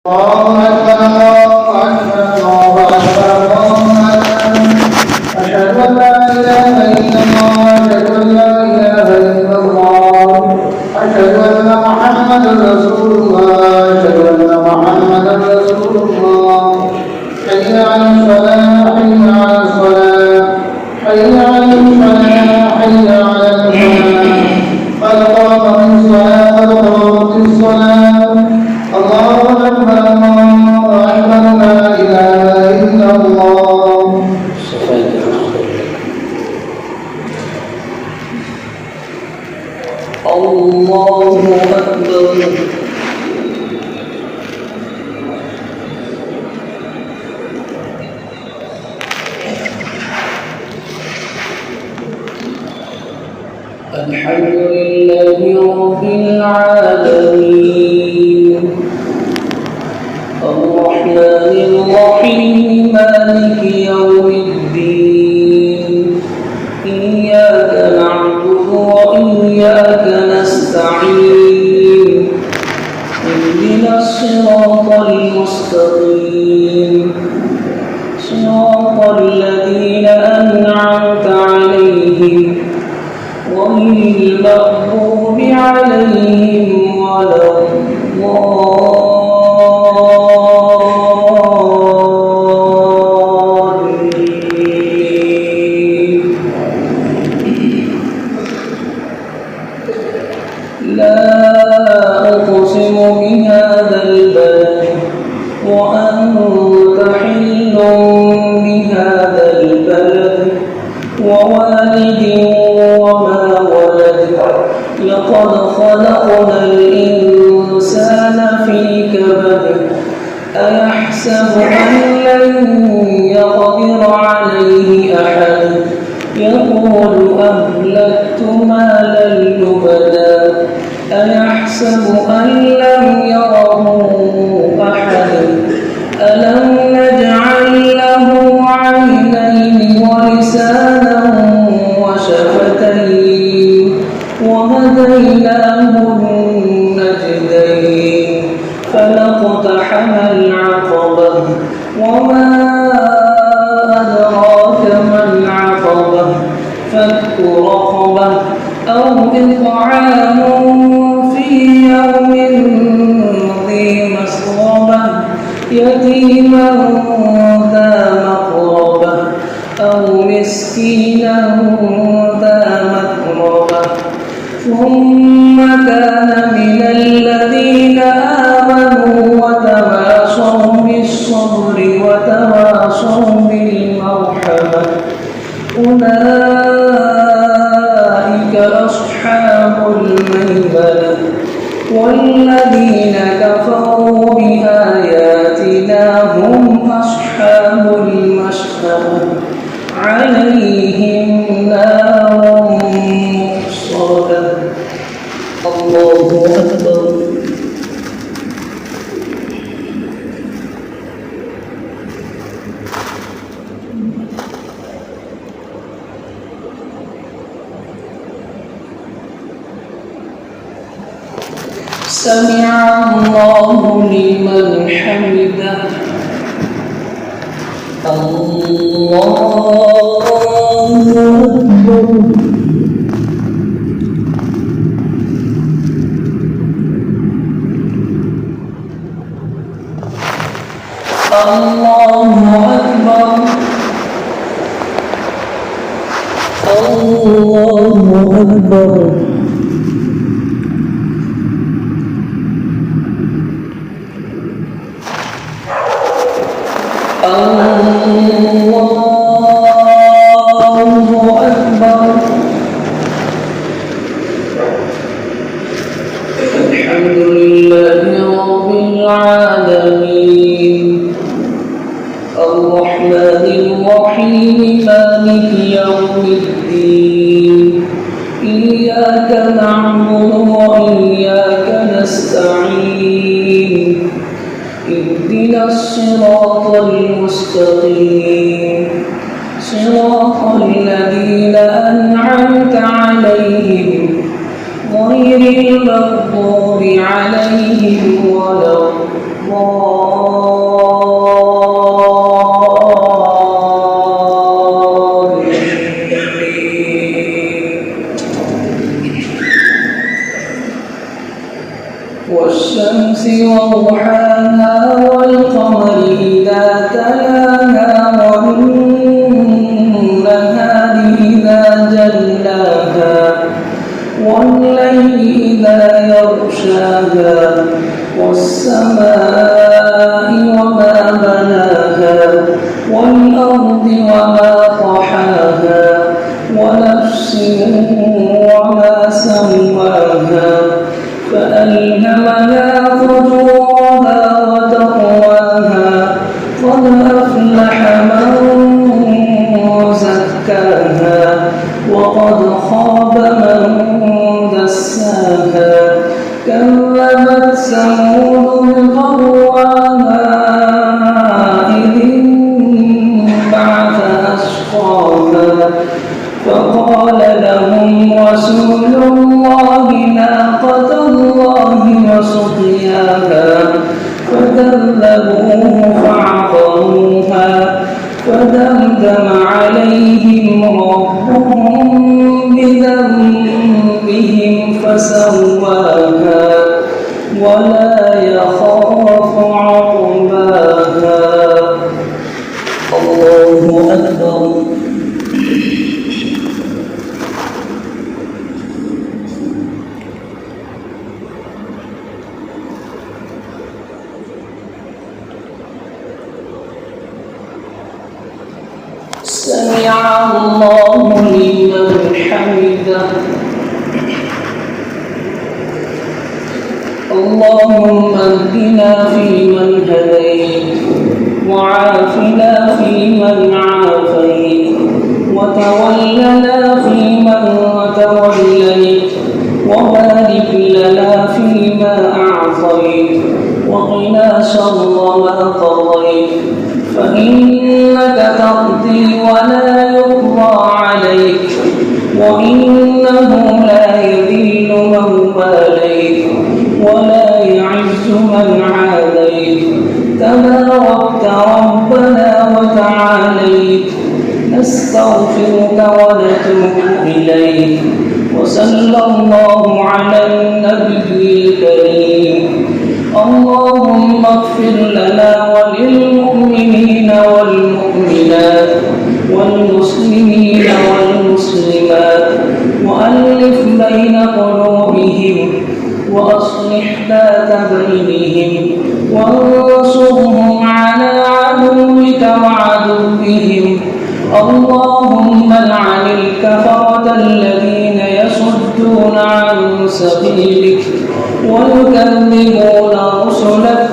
الله أكبر الله أكبر الله أكبر الله أكبر أشهد أن لا إله إلا الله أشهد أن لا إله إلا الله أشهد أن محمدا رسول الله أشهد أن محمدا رسول الله حي على الصلاة حي على الصلاة حي على الصلاة حي على الفلاح قد قامت الصلاة قد قامت الصلاة الله أكبر الله أكبر لا إله إلا الله الله أكبر الحمد لله رب العالمين الرحمن الرحيم مالك يوم الدين إياك نعبد وإياك نستعين اهدنا الصراط المستقيم صراط الذين أنعمت عليهم غير المغضوب عليهم ولا الضالين لا أقسم بهذا البلد وأنت حل بهذا البلد ووالد وما ولد لقد خلقنا الإنسان في كبد أيحسب أن لن يقدر عليه أحد يقول أهلكت مالا لبدا أيحسب أن لم يره أحد ألم نجعل له عينين ولسانا وشفتين وهديناه النجدين فلاقتحم العقبة وما أدراك ما العقبة فك رقبة أو إطعام في يوم ذي مسغبة يتيما ذا مقربة أو مسكينا ذا متربة ثم كان من الذين آمنوا وتواصوا بالصبر وتواصوا بالمرحمة أولئك أصحاب الميمنة والذين كفروا بآياتنا هم أصحاب المشأمة عليهم نار مؤصدة الله أكبر سمع الله لمن حمده الله أكبر الله أكبر الله أكبر الحمد لله رب العالمين الرحمن الرحيم مالك يوم الدين إياك نعبد وإياك نستعين اهدنا الصراط المستقيم صراط الذين أنعمت عليهم غير المغضوب عليهم ولا الضالين وضحاها والقمر إذا تلاها والنهار إذا جلاها والليل إذا يغشاها والسماء وما بناها والأرض وما طحاها ونفس وما سواها فألهمها فجورها وتقواها قد أفلح من زكاها وقد خاب من دساها كذبت ثمود بطغواها إذ انبعث أشقاها فقال لهم رسول الله ناقة الله وسقياها فكذبوه فعقروها فدمدم عليهم ربهم بذنبهم فسواها ولا يخاف عقباها. الله أكبر. سمع الله لمن حمده. اللهم اهدنا فيمن هديت وعافنا فيمن عافيت وتولنا فيمن توليت وبارك لنا فيما أعطيت وقنا شر ما قضيت فإنك تقضي ولا يقضى عليك وإنه لا يذل من واليت ولا يعز من عاديت تباركت ربنا وتعاليت نستغفرك ونتوب إليك وصلى الله على النبي الكريم. اللهم اغفر لنا وللمؤمنين والمؤمنات والمسلمين والمسلمات وألف بين قلوبهم وأصلح ذات بينهم وانصرهم على عدوك وعدوهم. اللهم لعن الكفرة الذين يصدون عن سبيلك ويكذبون رسلك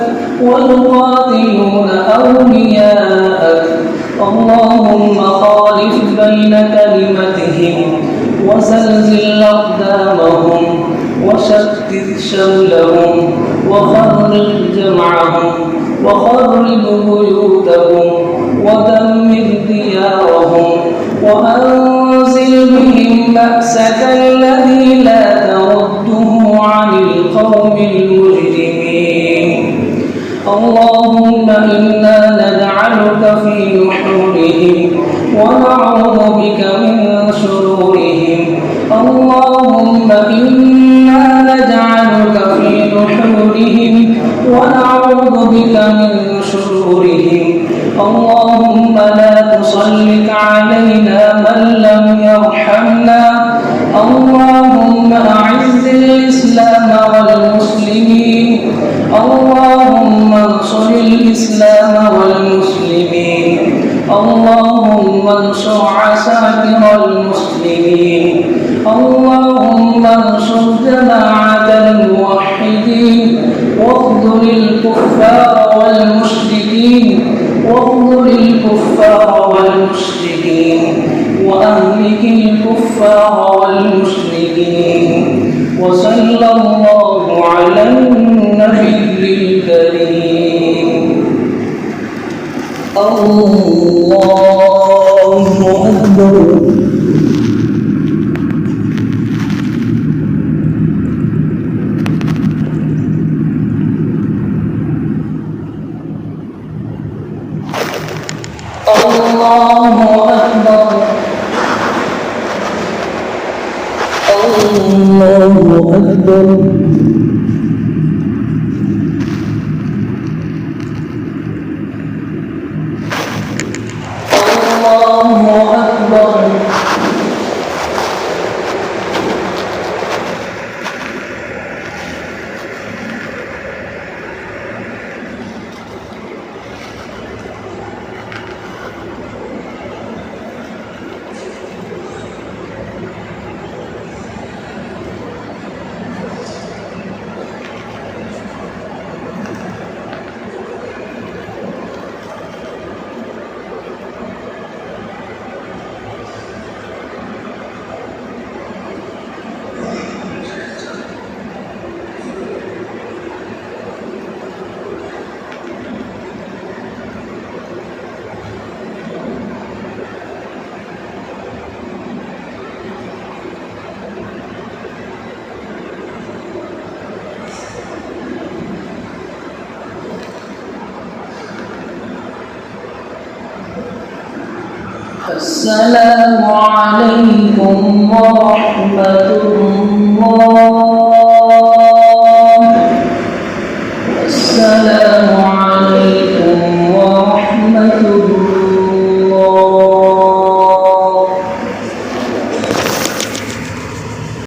ويقاتلون أولياءك. اللهم خالف بين كلمتهم وزلزل أقدامهم وشتت شملهم وخرج جمعهم وخرب بيوتهم ودمر ديارهم وأنزل بهم بأسك الذي لا ترده عن القوم المجرمين. اللهم إنا نجعلك في نحورهم ونعوذ بك من شرورهم. اللهم إنا نجعلك في نحورهم ونعوذ بك من شرورهم. اللهم لا تسلط علينا من لم يرحمنا. اللهم أعز الإسلام والمسلمين. اللهم انصر الإسلام والمسلمين. اللهم انصر عساكر المسلمين. اللهم انصر جماعة الموحدين واخذل الكفار والمشركين واخذل الكفار والمشركين وأهلك الكفار والمشركين. وصلى الله على النبي الكريم. الله أكبر. الله أكبر. الله أكبر. السلام عليكم ورحمة الله. السلام عليكم